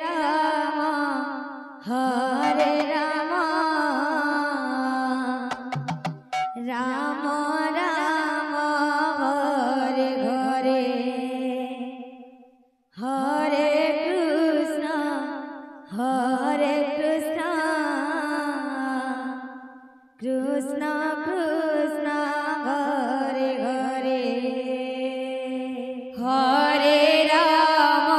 राम हरे राम राम राम हरे हरे हरे कृष्ण कृष्ण कृष्ण हरे हरे हरे राम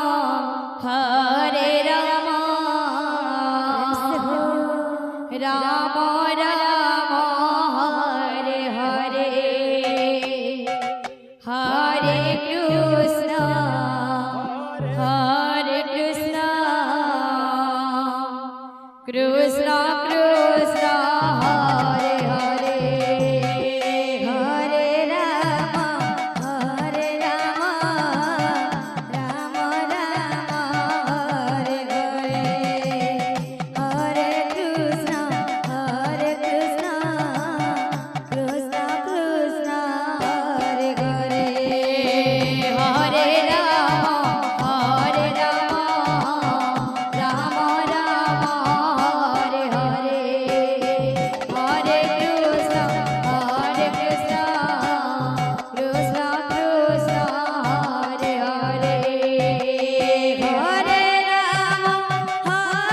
राम राम हरे हरे हरे कृष्ण कृष्ण कृष्ण हरे हरे हरे राम राम राम हरे हरे हरे कृष्ण कृष्ण कृष्ण हरे हरे हरे राम राम राम हरे हरे हरे कृष्ण कृष्ण कृष्ण हरे हरे हरे राम राम राम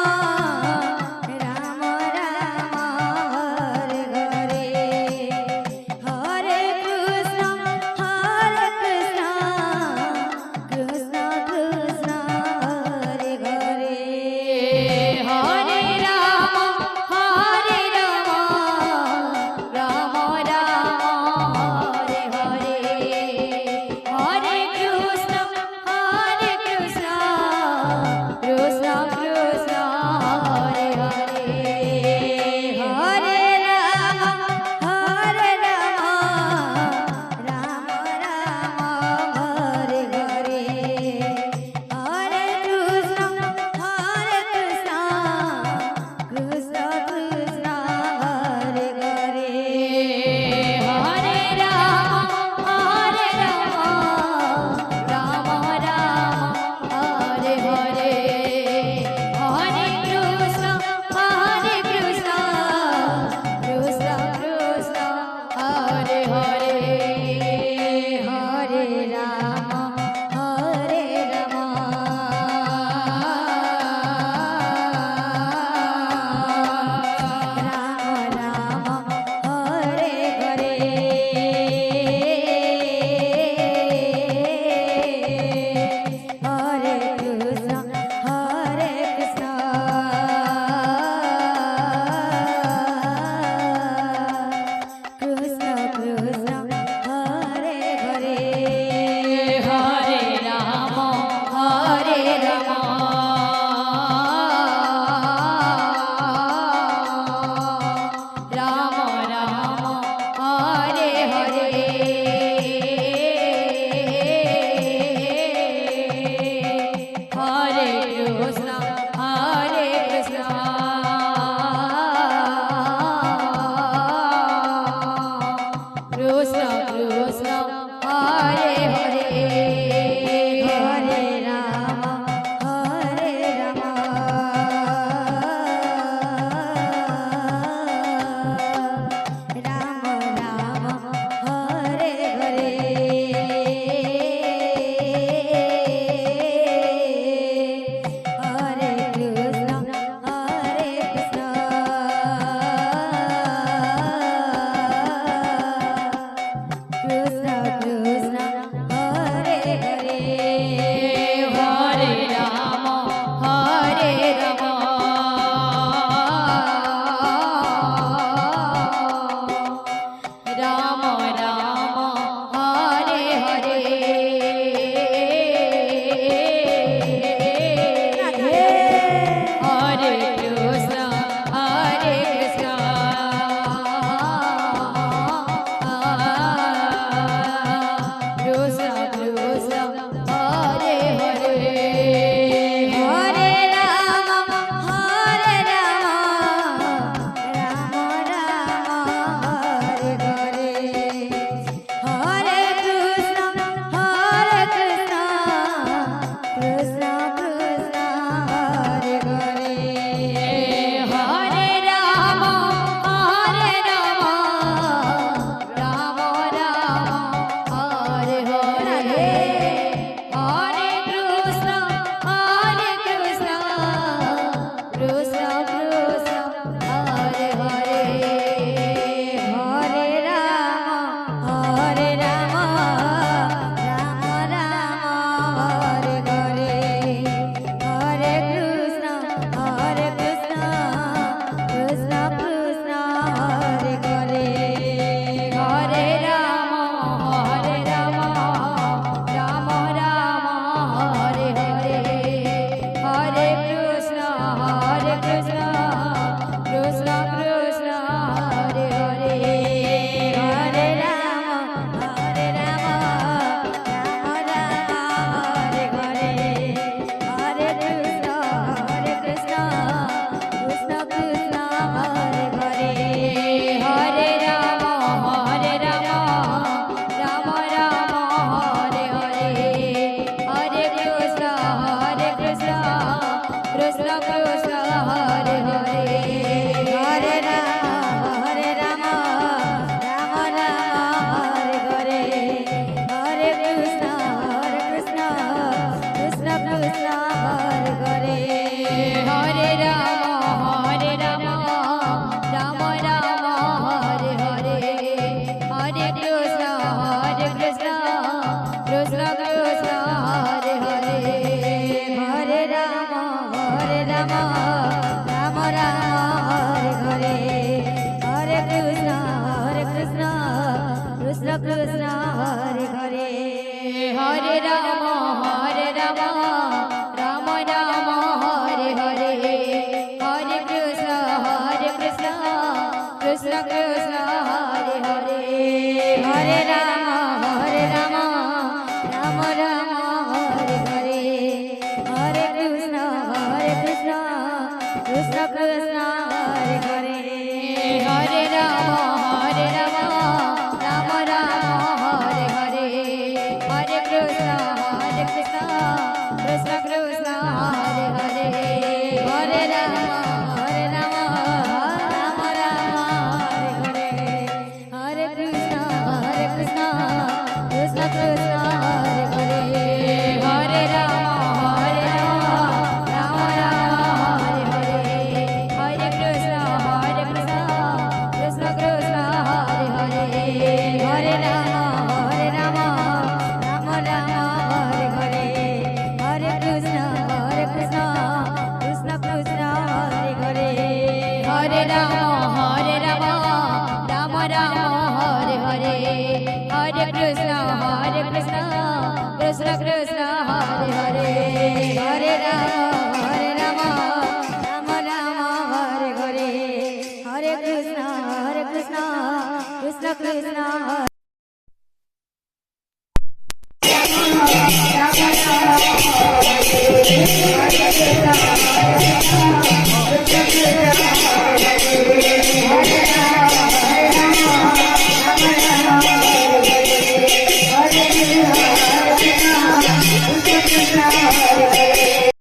हरे हरे हरे कृष्ण कृष्ण कृष्ण हरे हरे हरे राम राम हरे हरे हरे कृष्ण कृष्ण कृष्ण हरे हरे हरे राम राम हरे हरे हरे कृष्ण कृष्ण कृष्ण हरे हरे हरे राम राम हरे हरे हरे कृष्ण कृष्ण कृष्ण हरे हरे हरे राम राम हरे हरे हरे कृष्ण कृष्ण कृष्ण हरे हरे हरे राम राम राम हरे हरे हरे कृष्ण कृष्ण कृष्ण हरे हरे हरे राम राम राम हरे हरे हरे ઘર ઘરે હરે રામ રામ રામ હરે હરે હરે કૃષ્ણ કૃષ્ણ કૃષ્ણ હરે હરે હરે રામ રામ રામ હરે હરે હરે કૃષ્ણ કૃષ્ણ કૃષ્ણ હરે હરે હરે રામ રામ રામ હરે હરે હરે કૃષ્ણ કૃષ્ણ કૃષ્ણ હરે હરે હરે રામ રામ રામ હરે હરે હરે કૃષ્ણ કૃષ્ણ કૃષ્ણ હરે હરે હરે રામ રામ રામ હરે હરે હરે કૃષ્ણ કૃષ્ણ કૃષ્ણ હરે હરે હરે રામ રામ રામ હરે હરે હરે કૃષ્ણ કૃષ્ણ કૃષ્ણ હરે હરે હરે રામ રામ રામ હરે હરે હરે કૃષ્ણ કૃષ્ણ કૃષ્ણ હરે હરે હરે રામ રામ રામ હરે હરે હરે કૃષ્ણ કૃષ્ણ કૃષ્ણ હરે હરે હરે રામ રામ રામ હરે હરે હરે કૃષ્ણ કૃષ્ણ કૃષ્ણ હરે હરે હરે રામ રામ રામ હરે હરે હરે કૃષ્ણ કૃષ્ણ કૃષ્ણ